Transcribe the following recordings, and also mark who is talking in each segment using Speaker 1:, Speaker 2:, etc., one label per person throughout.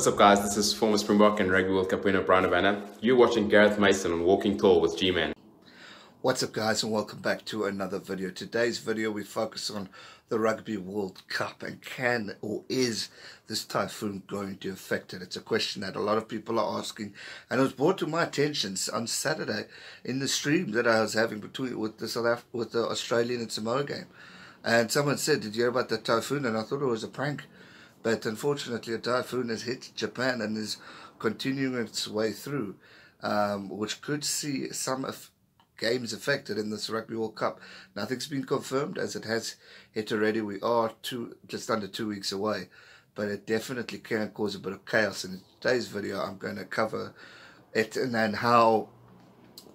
Speaker 1: What's up guys, this is former Springbok and Rugby World Cup winner Brian Havana. You're watching Gareth Mason on Walking Tall with G-Man.
Speaker 2: What's up guys, and welcome back to another video. Today's video we focus on the Rugby World Cup and can or is this typhoon going to affect it? It's a question that a lot of people are asking, and it was brought to my attention on Saturday in the stream that I was having with the Australian and Samoa game. And someone said, did you hear about the typhoon? And I thought it was a prank. But unfortunately, a typhoon has hit Japan and is continuing its way through, which could see some games affected in this Rugby World Cup. Nothing's been confirmed as it has hit already. We are just under 2 weeks away, but it definitely can cause a bit of chaos. And in today's video, I'm going to cover it and how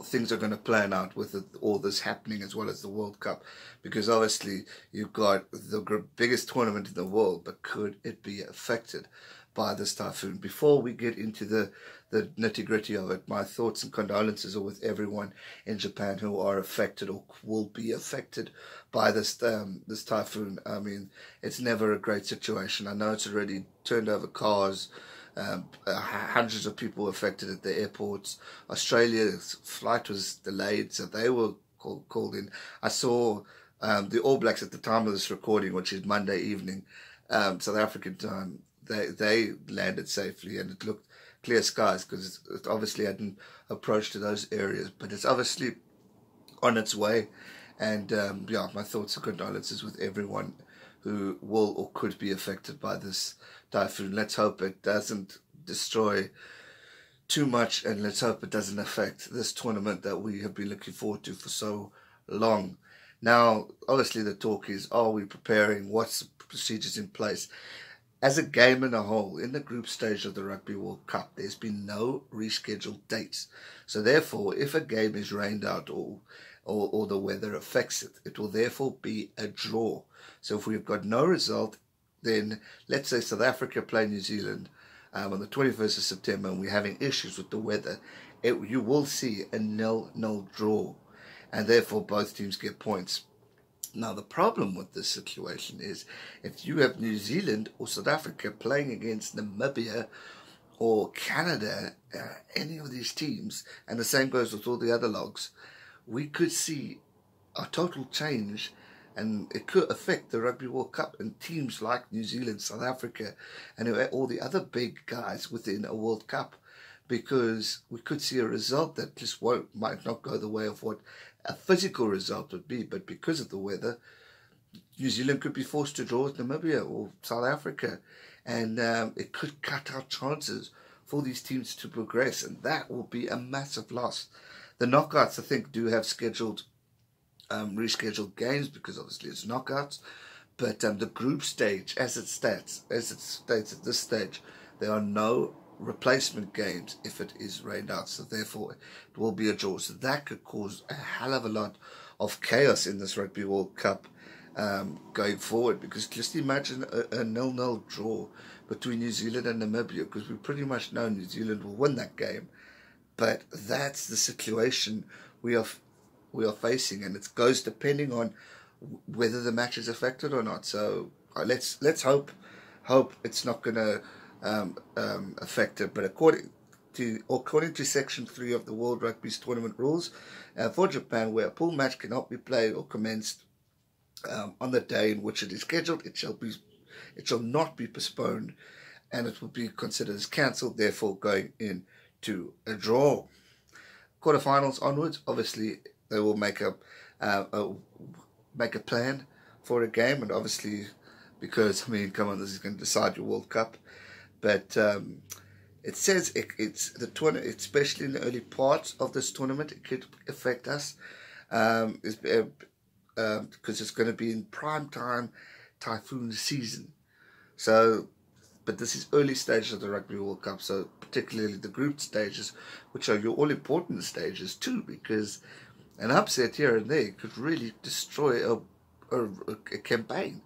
Speaker 2: things are going to plan out with all this happening, as well as the World Cup, because obviously you've got the biggest tournament in the world, but could it be affected by this typhoon? Before we get into the nitty-gritty of it, my thoughts and condolences are with everyone in Japan who are affected or will be affected by this typhoon. I mean, it's never a great situation. I know it's already turned over cars. Hundreds of people affected at the airports. Australia's flight was delayed, so they were called in. I saw the All Blacks at the time of this recording, which is Monday evening, South African time. They landed safely, and it looked clear skies because it obviously hadn't approached to those areas, but it's obviously on its way. And yeah, my thoughts and condolences with everyone who will or could be affected by this typhoon. Let's hope it doesn't destroy too much, and let's hope it doesn't affect this tournament that we have been looking forward to for so long. Now, obviously the talk is, are we preparing? What's the procedures in place? As a game in a whole, in the group stage of the Rugby World Cup, there's been no rescheduled dates. So therefore, if a game is rained out or the weather affects it, it will therefore be a draw. So if we've got no result, then let's say South Africa play New Zealand on the 21st of September, and we're having issues with the weather, you will see a 0-0 draw, and therefore both teams get points. Now, the problem with this situation is if you have New Zealand or South Africa playing against Namibia or Canada, any of these teams, and the same goes with all the other logs, we could see a total change, and it could affect the Rugby World Cup and teams like New Zealand, South Africa, and all the other big guys within a World Cup, because we could see a result that just might not go the way of what a physical result would be, but because of the weather, New Zealand could be forced to draw with Namibia or South Africa, and it could cut out chances for these teams to progress, and that will be a massive loss. The knockouts, I think, do have rescheduled games because obviously it's knockouts, but the group stage, as it states at this stage, there are no replacement games if it is rained out, so therefore it will be a draw. So that could cause a hell of a lot of chaos in this Rugby World Cup going forward, because just imagine a 0-0 draw between New Zealand and Namibia, because we pretty much know New Zealand will win that game, but that's the situation we are facing, and it goes depending on whether the match is affected or not. So let's hope it's not going to affect it. But according to Section 3 of the World Rugby's tournament rules, for Japan, where a pool match cannot be played or commenced on the day in which it is scheduled, it shall not be postponed, and it will be considered as cancelled, therefore going into a draw. Quarterfinals onwards, obviously they will make a plan for a game, and obviously, because I mean, come on, this is going to decide your World Cup. But it says it's the tournament, especially in the early parts of this tournament, it could affect us, because it's going to be in prime time typhoon season. So, but this is early stages of the Rugby World Cup, so particularly the group stages, which are your all-important stages too, because an upset here and there could really destroy a campaign.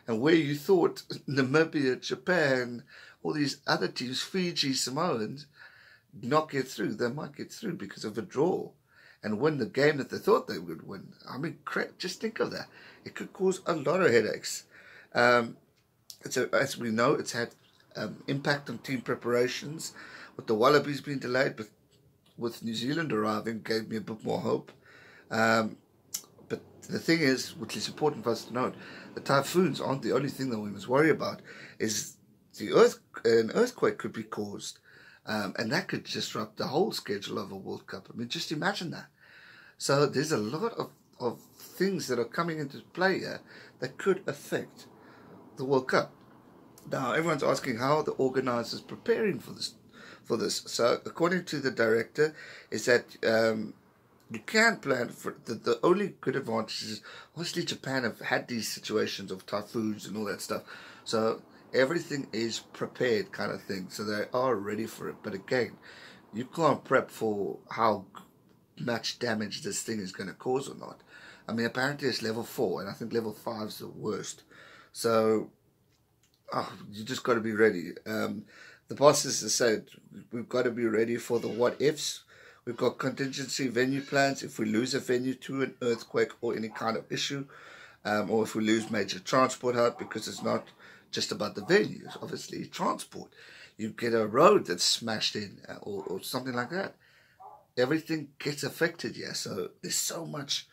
Speaker 2: And where you thought Namibia, Japan, all these other teams, Fiji, Samoans, not get through, they might get through because of a draw and win the game that they thought they would win. I mean, just think of that. It could cause a lot of headaches. So as we know, it's had impact on team preparations. With the Wallabies being delayed, but with New Zealand arriving, gave me a bit more hope. But the thing is, which is important for us to note, the typhoons aren't the only thing that we must worry about. Is an earthquake could be caused, and that could disrupt the whole schedule of a World Cup. I mean, just imagine that. So there's a lot of things that are coming into play here that could affect the World Cup. Now, everyone's asking how are the organisers preparing for this. So, according to the director, is that you can plan for the only good advantage is obviously Japan have had these situations of typhoons and all that stuff. So everything is prepared, kind of thing. So they are ready for it. But again, you can't prep for how much damage this thing is going to cause or not. I mean, apparently it's level 4, and I think level 5 is the worst. So you just got to be ready. The bosses have said we've got to be ready for the what ifs. We've got contingency venue plans if we lose a venue to an earthquake or any kind of issue, or if we lose major transport hub, because it's not just about the venues, obviously transport. You get a road that's smashed in or something like that. Everything gets affected, yeah. So there's so much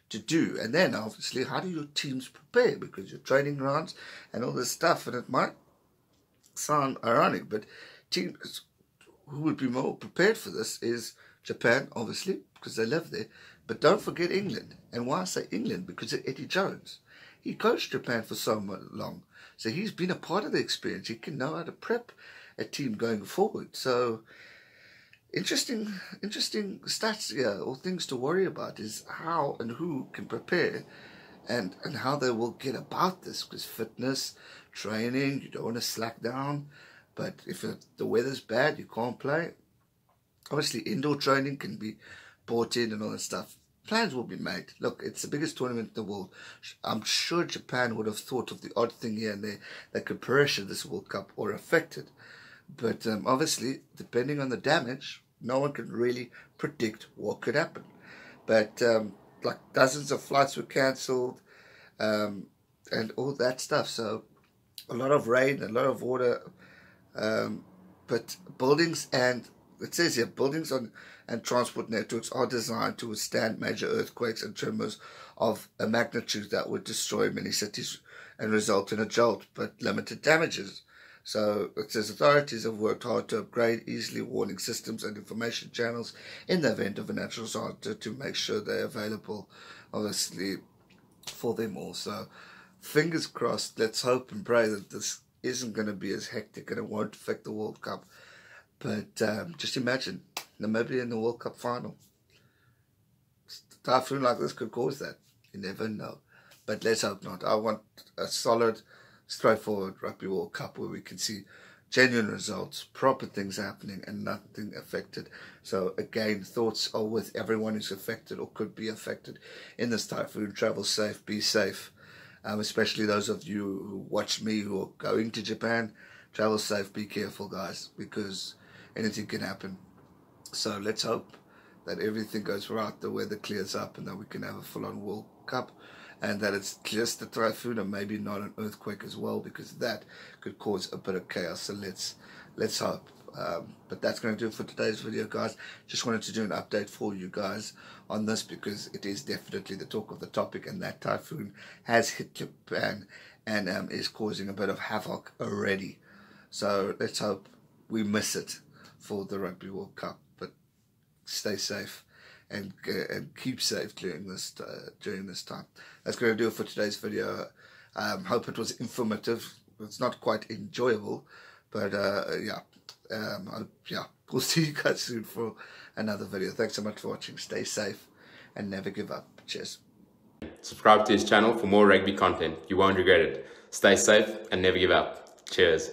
Speaker 2: to do. And then obviously, how do your teams prepare? Because your training grounds and all this stuff, and it might sound ironic, but teams who would be more prepared for this is Japan, obviously, because they live there. But don't forget England. And why I say England? Because of Eddie Jones. He coached Japan for so long. So he's been a part of the experience. He can know how to prep a team going forward. So interesting stats here, or things to worry about, is how and who can prepare and how they will get about this. Because fitness, training, you don't want to slack down. But if the weather's bad, you can't play. Obviously, indoor training can be brought in and all that stuff. Plans will be made. Look, it's the biggest tournament in the world. I'm sure Japan would have thought of the odd thing here and there that could pressure this World Cup or affect it. But obviously, depending on the damage, no one can really predict what could happen. But like dozens of flights were cancelled and all that stuff. So a lot of rain, a lot of water. But buildings and, it says here, buildings and transport networks are designed to withstand major earthquakes and tremors of a magnitude that would destroy many cities and result in a jolt, but limited damages. So it says authorities have worked hard to upgrade easily warning systems and information channels in the event of a natural disaster to make sure they're available, obviously, for them all. So fingers crossed, let's hope and pray that this isn't going to be as hectic and it won't affect the World Cup. But just imagine Namibia in the World Cup final. A typhoon like this could cause that. You never know. But let's hope not. I want a solid, straightforward Rugby World Cup where we can see genuine results, proper things happening, and nothing affected. So again, thoughts are with everyone who's affected or could be affected in this typhoon. Travel safe, be safe. Especially those of you who watch me who are going to Japan. Travel safe, be careful, guys, because anything can happen. So let's hope that everything goes right, the weather clears up, and that we can have a full-on World Cup, and that it's just a typhoon and maybe not an earthquake as well, because that could cause a bit of chaos. So let's hope. But that's going to do it for today's video, guys. Just wanted to do an update for you guys on this, because it is definitely the talk of the topic, and that typhoon has hit Japan and is causing a bit of havoc already. So let's hope we miss it for the Rugby World Cup. But stay safe and keep safe during this time. That's going to do it for today's video. Hope it was informative. It's not quite enjoyable, but yeah. We'll see you guys soon for another video. Thanks so much for watching. Stay safe and never give up. Cheers.
Speaker 1: Subscribe to his channel for more rugby content. You won't regret it. Stay safe and never give up. Cheers.